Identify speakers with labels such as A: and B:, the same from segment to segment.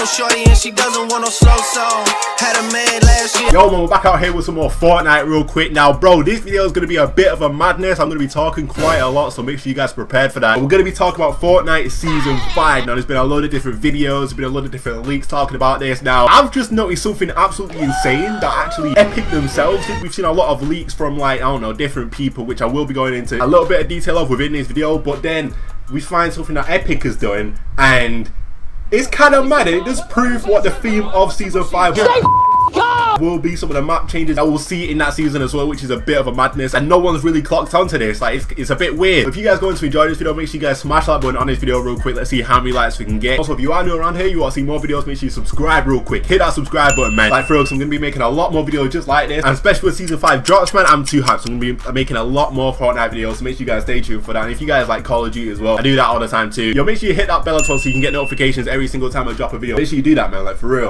A: no shorty and she doesn't want no slow song. Had a man last year.
B: Yo man, we're back out here with some more Fortnite real quick. Now bro, this video is going to be a bit of a madness. I'm going to be talking quite a lot, so make sure you guys are prepared for that. We're going to be talking about Fortnite Season 5. Now there's been a load of different videos, there's been a load of different leaks talking about this. Now I've just noticed something absolutely insane that actually Epic themselves did. We've seen a lot of leaks from like, I don't know, different people, which I will be going into a little bit of detail of within this video, but then we find something that Epic is doing and it's kind of mad. It does prove what the theme of Season 5 will be. Some of the map changes that we'll see in that season as well, which is a bit of a madness, and no one's really clocked onto this. Like it's a bit weird. If you guys going to enjoy this video, make sure you guys smash that button on this video real quick. Let's see how many likes we can get. Also, if you are new around here, you want to see more videos, make sure you subscribe real quick. Hit that subscribe button, man. Like for real, I'm gonna be making a lot more videos just like this, and especially when Season 5 drops, man, I'm too hyped. So I'm gonna be making a lot more Fortnite videos, so make sure you guys stay tuned for that. And if you guys like Call of Duty as well, I do that all the time too. Yo, make sure you hit that bell as well so you can get notifications every single time I drop a video. Make sure you do that, man, like for real.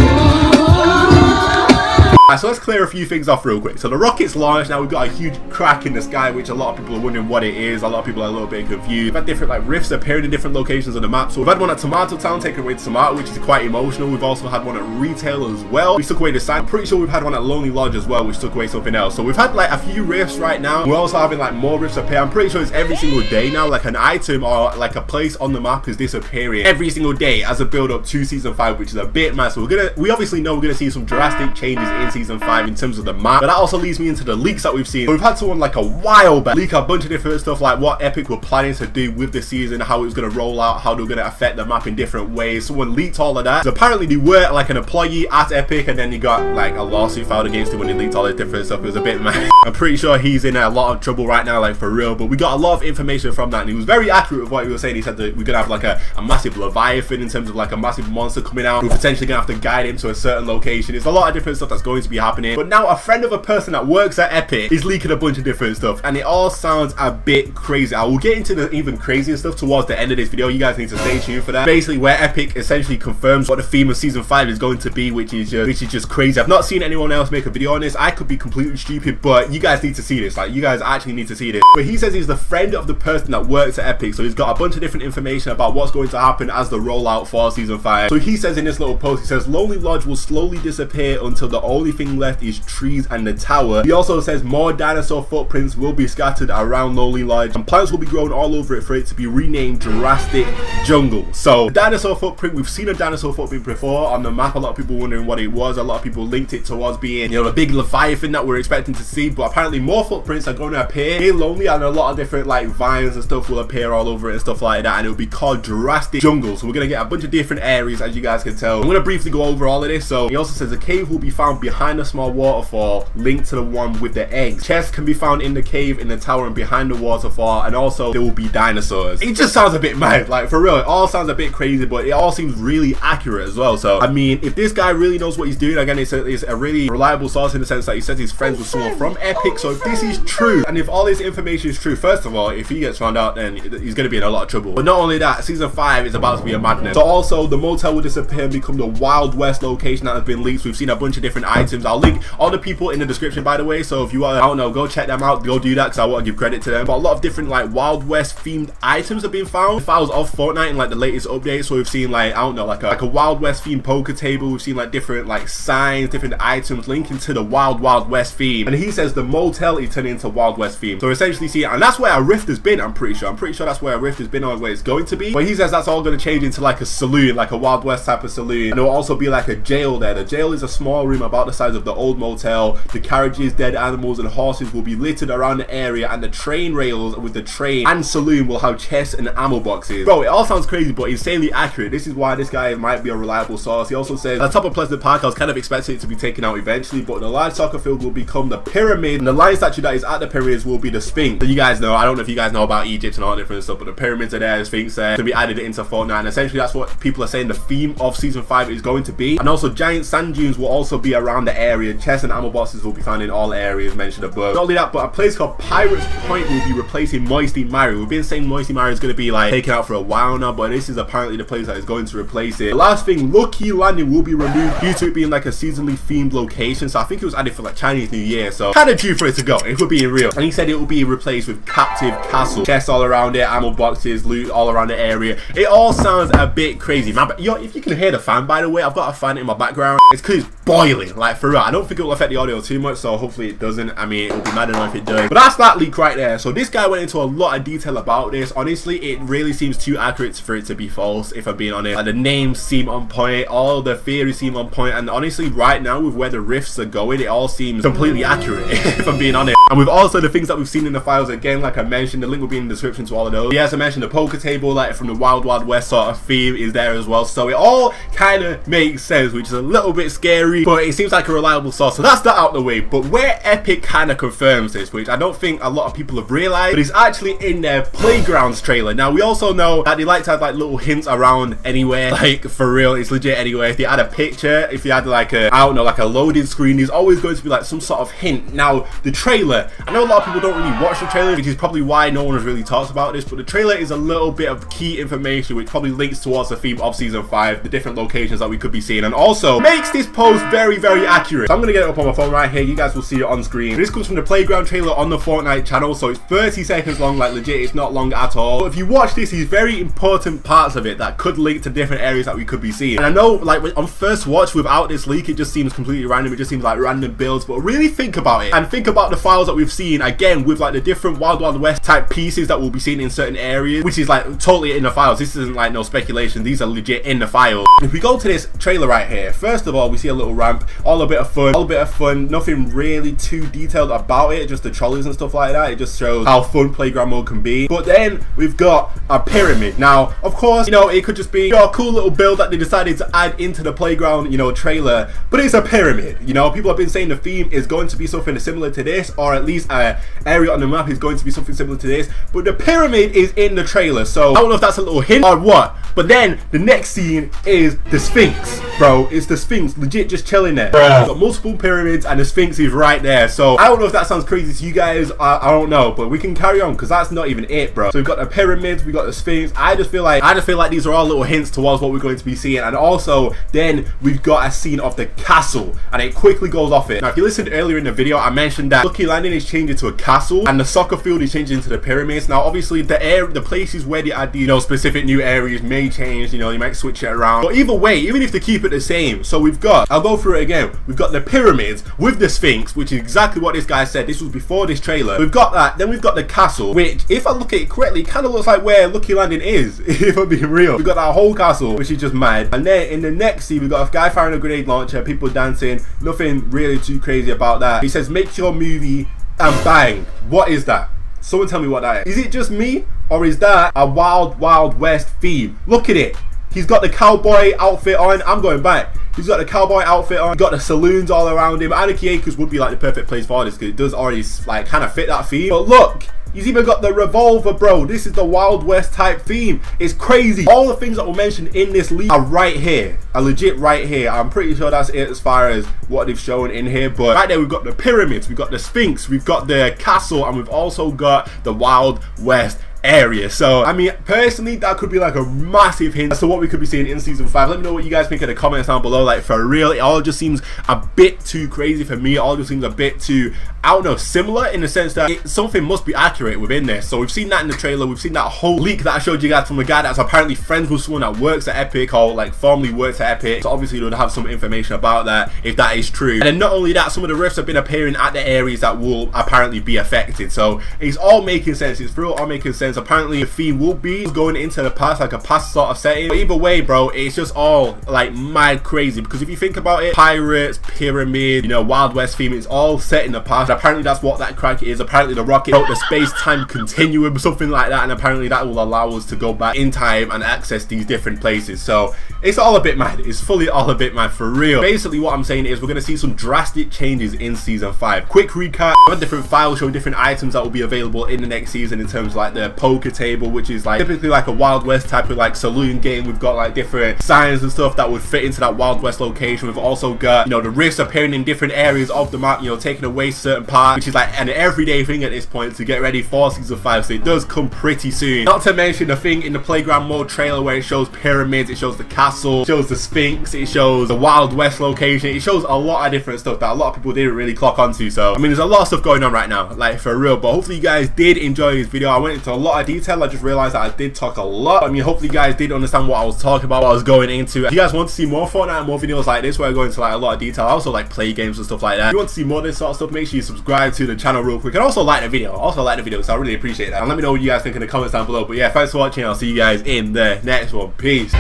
B: Alright, so let's clear a few things off real quick. So the rocket's launched. Now we've got a huge crack in the sky, which a lot of people are wondering what it is. A lot of people are a little bit confused. We've had different like rifts appearing in different locations on the map. So we've had one at Tomato Town taken away to Tomato, which is quite emotional. We've also had one at Retail as well, which took away the sign. I'm pretty sure we've had one at Lonely Lodge as well, which took away something else. So we've had like a few rifts right now. We're also having like more rifts appear. I'm pretty sure it's every single day now. Like an item or like a place on the map is disappearing every single day as a build up to Season 5, which is a bit mad. So we obviously know we're gonna see some drastic changes in Season 5 in terms of the map, but that also leads me into the leaks that we've seen. So we've had someone like a while back leak a bunch of different stuff, like what Epic were planning to do with the season, how it was going to roll out, how they were going to affect the map in different ways. Someone leaked all of that. So apparently they were like an employee at Epic, and then he got like a lawsuit filed against him when he leaked all this different stuff. It was a bit mad. I'm pretty sure he's in a lot of trouble right now, like for real, but we got a lot of information from that, and he was very accurate with what he was saying. He said that we're going to have like a massive Leviathan in terms of like a massive monster coming out. We're potentially going to have to guide him to a certain location. It's a lot of different stuff that's going to be happening. But now a friend of a person that works at Epic is leaking a bunch of different stuff, and it all sounds a bit crazy. I will get into the even crazier stuff towards the end of this video. You guys need to stay tuned for that. Basically, where Epic essentially confirms what the theme of Season 5 is going to be, which is just crazy. I've not seen anyone else make a video on this. I could be completely stupid, but you guys need to see this. Like, you guys actually need to see this. But he says he's the friend of the person that works at Epic, so he's got a bunch of different information about what's going to happen as the rollout for Season 5. So he says in this little post, he says Lonely Lodge will slowly disappear until the only thing left is trees and the tower. He also says more dinosaur footprints will be scattered around Lonely Lodge, and plants will be grown all over it for it to be renamed Jurassic Jungle. So the dinosaur footprint, we've seen a dinosaur footprint before on the map. A lot of people wondering what it was. A lot of people linked it towards being, you know, a big Leviathan that we're expecting to see, but apparently more footprints are going to appear in Lonely, and a lot of different like vines and stuff will appear all over it and stuff like that, and it'll be called Jurassic Jungle. So we're going to get a bunch of different areas, as you guys can tell. I'm going to briefly go over all of this. So he also says a cave will be found behind a small waterfall linked to the one with the eggs. Chests can be found in the cave, in the tower, and behind the waterfall, and also there will be dinosaurs. It just sounds a bit mad, like for real. It all sounds a bit crazy, but it all seems really accurate as well. So I mean, if this guy really knows what he's doing, again, it's a really reliable source in the sense that he says he's friends with someone from Epic. So if this is true, and if all this information is true, first of all, if he gets found out, then he's going to be in a lot of trouble. But not only that, Season 5 is about to be a madness. So also the motel will disappear and become the Wild West location that has been leaked. We've seen a bunch of different items. I'll link all the people in the description, by the way, so if you are, I don't know, go check them out, go do that, because I want to give credit to them. But a lot of different like Wild West themed items have been found, files of Fortnite in like the latest update. So we've seen like, I don't know, like a Wild West themed poker table. We've seen like different like signs, different items linking to the Wild West theme, and he says the motel is turning into Wild West theme. So essentially, see, and that's where a rift has been. I'm pretty sure that's where a rift has been, or where it's going to be. But he says that's all going to change into like a saloon, like a Wild West type of saloon, and there will also be like a jail there. The jail is a small room about the size of the old motel. The carriages, dead animals, and horses will be littered around the area, and the train rails with the train and saloon will have chests and ammo boxes. Bro, it all sounds crazy, but insanely accurate. This is why this guy might be a reliable source. He also says at the top of Pleasant Park, I was kind of expecting it to be taken out eventually, but the large soccer field will become the pyramid, and the lion statue that is at the pyramids will be the Sphinx. So you guys know, I don't know if you guys know about Egypt and all different stuff, but the pyramids are there, the Sphinx there, to be added into Fortnite, and essentially that's what people are saying the theme of Season 5 is going to be. And also giant sand dunes will also be around the the area. Chests and ammo boxes will be found in all areas mentioned above. Not only that, but a place called Pirates Point will be replacing Moisty Mire. We've been saying Moisty Mire is going to be like taken out for a while now, but this is apparently the place that is going to replace it. The last thing, Lucky Landing will be removed due to it being like a seasonally themed location. So I think it was added for like Chinese New Year, so kind of due for it to go, if we're being real. And he said it will be replaced with Captive Castle. Chests all around it, ammo boxes, loot all around the area. It all sounds a bit crazy, man. But yo, if you can hear the fan, by the way, I've got a fan in my background. It's because it's boiling, like for real. I don't think it will affect the audio too much, so hopefully it doesn't. I mean, it would be mad enough if it does. But that's that leak right there. So this guy went into a lot of detail about this. Honestly, it really seems too accurate for it to be false, if I'm being honest. Like, the names seem on point, all the theories seem on point, and honestly, right now with where the rifts are going, it all seems completely accurate, if I'm being honest. And with also the things that we've seen in the files, again, like I mentioned, the link will be in the description to all of those. Yeah, as I mentioned, the poker table, like from the Wild Wild West sort of theme, is there as well. So it all kind of makes sense, which is a little bit scary, but it seems like a reliable source. So that's that out the way. But where Epic kind of confirms this, which I don't think a lot of people have realized, but it's actually in their Playgrounds trailer. Now we also know that they like to have like little hints around anywhere, like for real, it's legit anywhere. If they add a picture, if they add like a, I don't know, like a loading screen, there's always going to be like some sort of hint. Now the trailer, I know a lot of people don't really watch the trailer, which is probably why no one has really talked about this, but the trailer is a little bit of key information which probably links towards the theme of season 5, the different locations that we could be seeing, and also makes this post very, very accurate. So I'm gonna get it up on my phone right here, you guys will see it on screen. This comes from the Playground trailer on the Fortnite channel, so it's 30 seconds long, like legit, it's not long at all. But if you watch this, these very important parts of it that could link to different areas that we could be seeing. And I know, like on first watch without this leak, it just seems completely random, it just seems like random builds, but really think about it and think about the files that we've seen, again, with like the different Wild Wild West type pieces that we'll be seeing in certain areas, which is like totally in the files. This isn't like no speculation, these are legit in the files. If we go to this trailer right here, first of all, we see a little ramp, all a bit of fun, nothing really too detailed about it, just the trolleys and stuff like that. It just shows how fun playground mode can be. But then we've got a pyramid. Now, of course, you know, it could just be a cool little build that they decided to add into the Playground, you know, trailer, but it's a pyramid. You know, people have been saying the theme is going to be something similar to this, or at least an area on the map is going to be something similar to this, but the pyramid is in the trailer, so I don't know if that's a little hint or what. But then the next scene is the Sphinx, bro. It's the Sphinx legit just chilling there. We've got multiple pyramids and the Sphinx is right there. So I don't know if that sounds crazy to you guys, I don't know, but we can carry on because that's not even it, bro. So we've got the pyramids, we got the Sphinx. I just feel like these are all little hints towards what we're going to be seeing. And also then we've got a scene of the castle and it quickly goes off it. Now if you listened earlier in the video, I mentioned that Lucky Landing is changed into a castle and the soccer field is changed into the pyramids. Now obviously the places where they add the, you know, specific new areas may change, you know, you might switch it around, but either way, even if they keep it the same, so we've got, I'll go through it again, we've got the pyramids with the Sphinx, which is exactly what this guy said. This was before this trailer. We've got that, then we've got the castle, which if I look at it correctly, it kind of looks like where Lucky Landing is, if I'm being real. We've got that whole castle, which is just mad. And then in the next scene, we've got a guy firing a grenade launcher, people dancing, nothing really too crazy about that. He says make your movie and bang. What is that? Someone tell me what that is. Is it just me, or is that a Wild Wild West theme? Look at it. He's got the cowboy outfit on. I'm going back. He's got the cowboy outfit on. He's got the saloons all around him. Anarchy Acres would be like the perfect place for this because it does already like kind of fit that theme. But look, he's even got the revolver, bro. This is the Wild West type theme. It's crazy. All the things that were mentioned in this leak are right here. Are legit right here. I'm pretty sure that's it as far as what they've shown in here. But right there, we've got the pyramids, we've got the Sphinx, we've got the castle, and we've also got the Wild West area. So I mean, personally, that could be like a massive hint as to what we could be seeing in season 5. Let me know what you guys think in the comments down below. Like for real, it all just seems a bit too crazy for me. It all just seems a bit too, I don't know, similar in the sense that something must be accurate within this. So we've seen that in the trailer, we've seen that whole leak that I showed you guys from a guy that's apparently friends with someone that works at Epic, or like formerly works at Epic. So obviously they would have some information about that if that is true. And then not only that, some of the rifts have been appearing at the areas that will apparently be affected. So it's all making sense. It's real all making sense. Apparently the theme will be going into the past, like a past sort of setting. But either way, bro, it's just all like mad crazy, because if you think about it, pirates, pyramid, you know, Wild West theme, it's all set in the past. Apparently that's what that crack is. Apparently the rocket wrote the space-time continuum, something like that, and apparently that will allow us to go back in time and access these different places. So it's all a bit mad. It's fully all a bit mad for real. Basically what I'm saying is we're going to see some drastic changes in season 5. Quick recap, we have different files showing different items that will be available in the next season in terms of like the poker table, which is like typically like a Wild West type of like saloon game. We've got like different signs and stuff that would fit into that Wild West location. We've also got, you know, the rifts appearing in different areas of the map, you know, taking away certain parts, which is like an everyday thing at this point to get ready for season 5. So it does come pretty soon. Not to mention the thing in the playground mode trailer where it shows pyramids, it shows the castle, it shows the Sphinx, it shows the Wild West location. It shows a lot of different stuff that a lot of people didn't really clock onto. So I mean, there's a lot of stuff going on right now, like for real. But hopefully you guys did enjoy this video. I went into a lot of detail. I just realized that I did talk a lot. I mean, hopefully you guys did understand what I was talking about, what I was going into. If you guys want to see more Fortnite and more videos like this where I go into like a lot of detail, I also like play games and stuff like that. If you want to see more of this sort of stuff, make sure you subscribe to the channel real quick, and also like the video. So I really appreciate that. And let me know what you guys think in the comments down below. But yeah, thanks for watching. I'll see you guys in the next one. Peace.